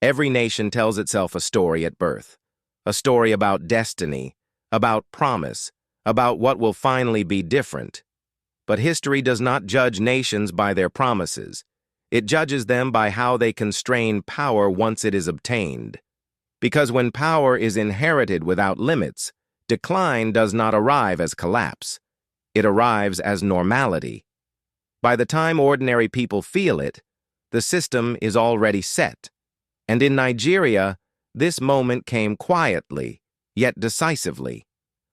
Every nation tells itself a story at birth, a story about destiny, about promise, about what will finally be different. But history does not judge nations by their promises. It judges them by how they constrain power once it is obtained. Because when power is inherited without limits, decline does not arrive as collapse. It arrives as normality. By the time ordinary people feel it, the system is already set. And in Nigeria, this moment came quietly, yet decisively.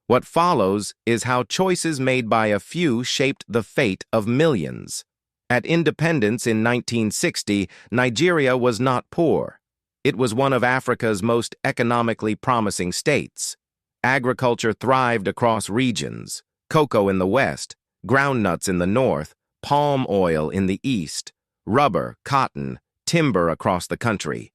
What follows is how choices made by a few shaped the fate of millions. At independence in 1960, Nigeria was not poor. It was one of Africa's most economically promising states. Agriculture thrived across regions: cocoa in the west, groundnuts in the north, palm oil in the east, rubber, cotton, timber across the country.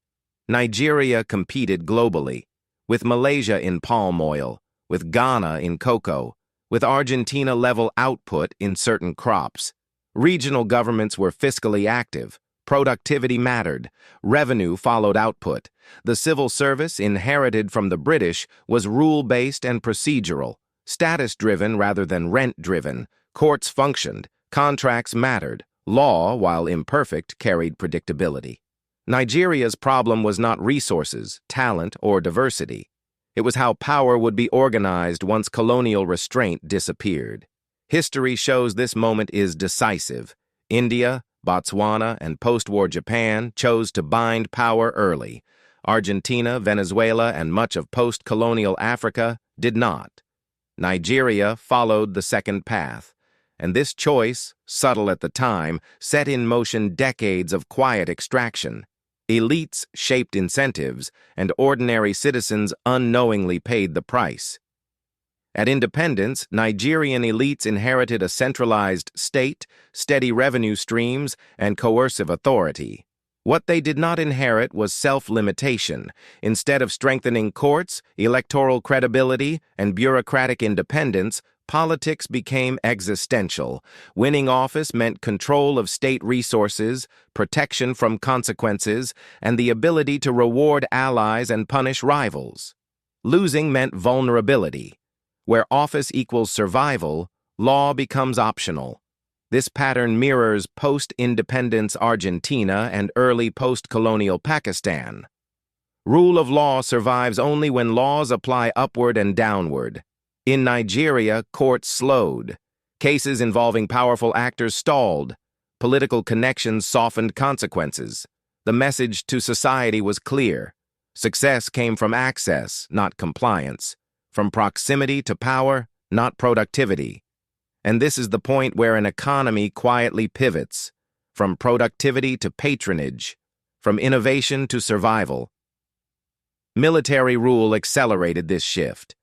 Nigeria competed globally, with Malaysia in palm oil, with Ghana in cocoa, with Argentina-level output in certain crops. Regional governments were fiscally active. Productivity mattered. Revenue followed output. The civil service, inherited from the British, was rule-based and procedural, status-driven rather than rent-driven. Courts functioned. Contracts mattered. Law, while imperfect, carried predictability. Nigeria's problem was not resources, talent, or diversity. It was how power would be organized once colonial restraint disappeared. History shows this moment is decisive. India, Botswana, and post-war Japan chose to bind power early. Argentina, Venezuela, and much of post-colonial Africa did not. Nigeria followed the second path, and this choice, subtle at the time, set in motion decades of quiet extraction. Elites shaped incentives, and ordinary citizens unknowingly paid the price. At independence, Nigerian elites inherited a centralized state, steady revenue streams, and coercive authority. What they did not inherit was self-limitation. Instead of strengthening courts, electoral credibility, and bureaucratic independence, politics became existential. Winning office meant control of state resources, protection from consequences, and the ability to reward allies and punish rivals. Losing meant vulnerability. Where office equals survival, law becomes optional. This pattern mirrors post-independence Argentina and early post-colonial Pakistan. Rule of law survives only when laws apply upward and downward. In Nigeria, courts slowed. Cases involving powerful actors stalled. Political connections softened consequences. The message to society was clear. Success came from access, not compliance. From proximity to power, not productivity. And this is the point where an economy quietly pivots. From productivity to patronage. From innovation to survival. Military rule accelerated this shift.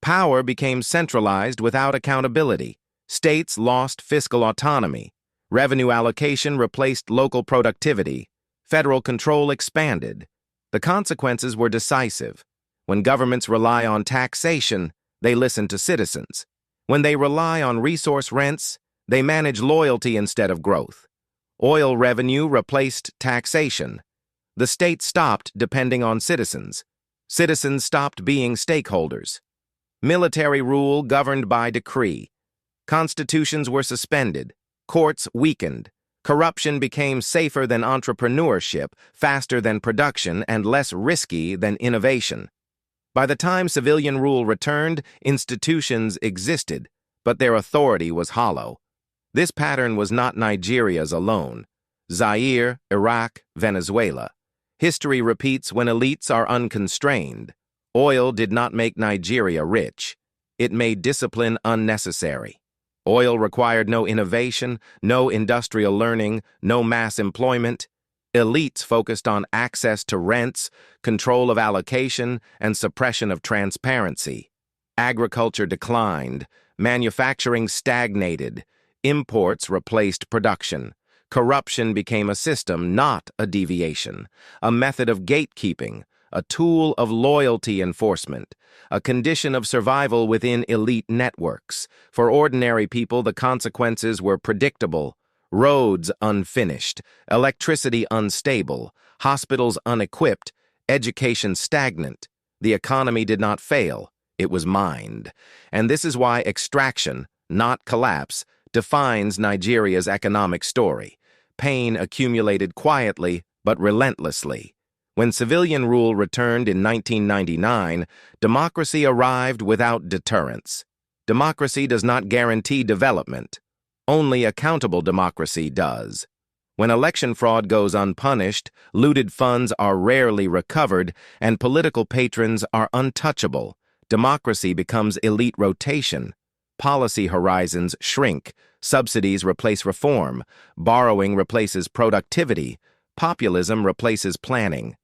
Power became centralized without accountability. States lost fiscal autonomy. Revenue allocation replaced local productivity. Federal control expanded. The consequences were decisive. When governments rely on taxation, they listen to citizens. When they rely on resource rents, they manage loyalty instead of growth. Oil revenue replaced taxation. The state stopped depending on citizens. Citizens stopped being stakeholders. Military rule governed by decree. Constitutions were suspended. Courts weakened. Corruption became safer than entrepreneurship, faster than production, and less risky than innovation. By the time civilian rule returned, institutions existed, but their authority was hollow. This pattern was not Nigeria's alone. Zaire, Iraq, Venezuela. History repeats when elites are unconstrained. Oil did not make Nigeria rich. It made discipline unnecessary. Oil required no innovation, no industrial learning, no mass employment. Elites focused on access to rents, control of allocation, and suppression of transparency. Agriculture declined. Manufacturing stagnated. Imports replaced production. Corruption became a system, not a deviation, a method of gatekeeping, a tool of loyalty enforcement, a condition of survival within elite networks. For ordinary people, the consequences were predictable: roads unfinished, electricity unstable, hospitals unequipped, education stagnant. The economy did not fail, it was mined. And this is why extraction, not collapse, defines Nigeria's economic story. Pain accumulated quietly but relentlessly. When civilian rule returned in 1999, democracy arrived without deterrence. Democracy does not guarantee development. Only accountable democracy does. When election fraud goes unpunished, looted funds are rarely recovered, and political patrons are untouchable, democracy becomes elite rotation. Policy horizons shrink, subsidies replace reform, borrowing replaces productivity, populism replaces planning.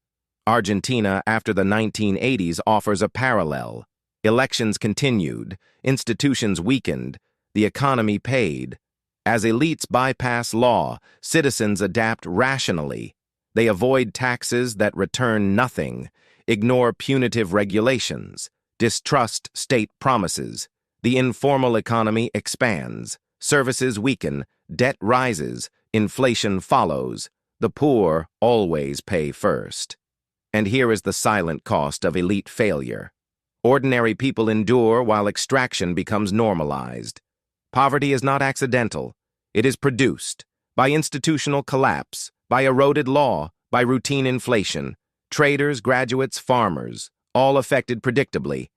Argentina after the 1980s offers a parallel. Elections continued, institutions weakened, the economy paid. As elites bypass law, citizens adapt rationally. They avoid taxes that return nothing, ignore punitive regulations, distrust state promises. The informal economy expands, services weaken, debt rises, inflation follows. The poor always pay first. And here is the silent cost of elite failure. Ordinary people endure while extraction becomes normalized. Poverty is not accidental. It is produced by institutional collapse, by eroded law, by routine inflation. Traders, graduates, farmers, all affected predictably.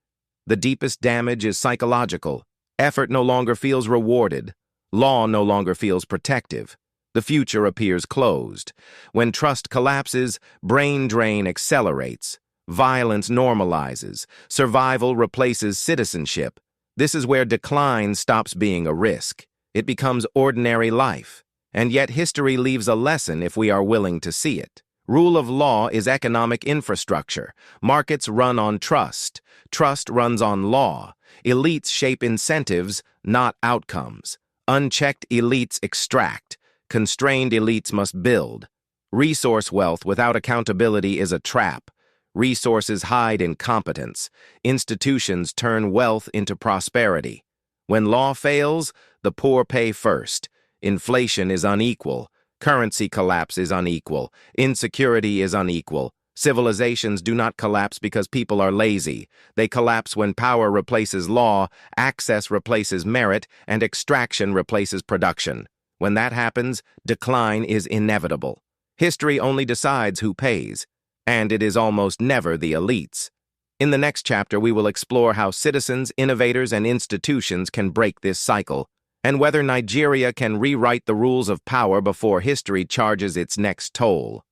The deepest damage is psychological. Effort no longer feels rewarded. Law no longer feels protective. The future appears closed. When trust collapses, brain drain accelerates. Violence normalizes. Survival replaces citizenship. This is where decline stops being a risk. It becomes ordinary life. And yet history leaves a lesson if we are willing to see it. Rule of law is economic infrastructure. Markets run on trust. Trust runs on law. Elites shape incentives, not outcomes. Unchecked elites extract. Constrained elites must build. Resource wealth without accountability is a trap. Resources hide incompetence. Institutions turn wealth into prosperity. When law fails, the poor pay first. Inflation is unequal. Currency collapse is unequal. Insecurity is unequal. Civilizations do not collapse because people are lazy. They collapse when power replaces law, access replaces merit, and extraction replaces production. When that happens, decline is inevitable. History only decides who pays, and it is almost never the elites. In the next chapter, we will explore how citizens, innovators, and institutions can break this cycle, and whether Nigeria can rewrite the rules of power before history charges its next toll.